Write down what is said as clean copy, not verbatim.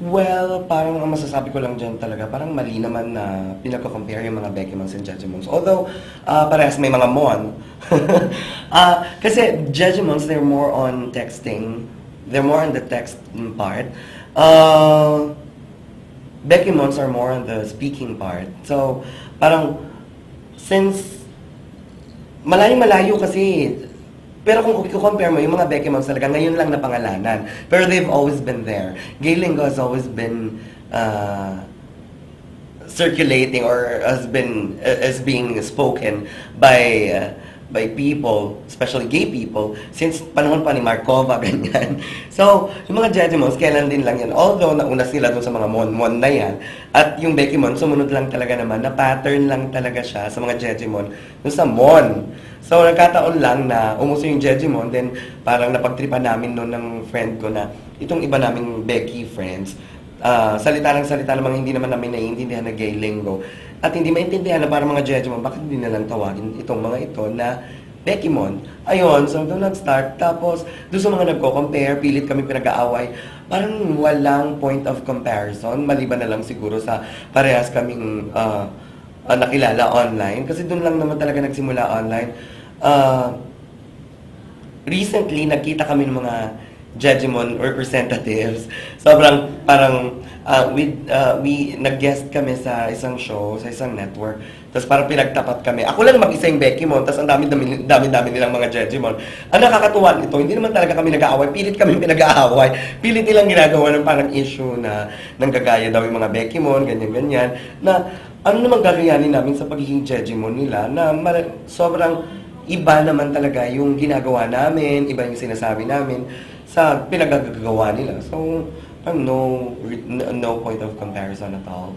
Well, parang ang masasabi ko lang dyan talaga, parang mali naman na pinagko-compare yung mga Bekimons and Jejemons. Although, parehas may mga Mon. Kasi Jejemons, they're more on texting. They're more on the text part. Bekimons are more on the speaking part. So, parang, since malayo-malayo kasi. Pero kung i-compare mo, yung mga Bekimons talaga, ngayon lang na pangalanan. Pero they've always been there. Gay Lingo has always been circulating or as being spoken by people, especially gay people, since panahon pa ni Markova, ganyan. So, yung mga Jejemons, kailan din lang yan. Although, nauna sila dun sa mga Mon-Mon na yan. At yung Bekimon, sumunod lang talaga naman, na pattern lang talaga siya sa mga Jejemon dun sa Mon. So, nagkataon lang na umuso yung Jejemon, then parang napagtripan namin noon ng friend ko na itong iba naming Becky friends, salita ng salita namang hindi naman namin naiintindihan na gay lingo. At hindi maintindihan na parang mga Jejemon, bakit hindi nalang tawagin itong mga ito na Bekimon? Ayun, so doon nag-start. Tapos, doon sa mga nagko-compare, pilit kami pinag-aaway. Parang walang point of comparison, maliban na lang siguro sa parehas kaming nakilala online. Kasi doon lang naman talaga nagsimula online. Recently, nakita kami ng mga Jejemon representatives. Sobrang parang we nag-guest kami sa isang show, sa isang network. Tapos parang pinagtapat kami. Ako lang mag-isa yung Bekimon, tapos ang dami-dami nilang mga Jejemon. Ang nakakatuwa nito, hindi naman talaga kami nag-aaway. Pilit kami pinag-aaway. Pilit nilang ginagawa ng parang issue na nanggagaya daw yung mga Bekimon, ganyan-ganyan. Na ano naman gagayanin namin sa pagiging Jejemon nila na sobrang iba naman talaga yung ginagawa namin, iba yung sinasabi namin sa pinagagawa nila. So, no point of comparison at all.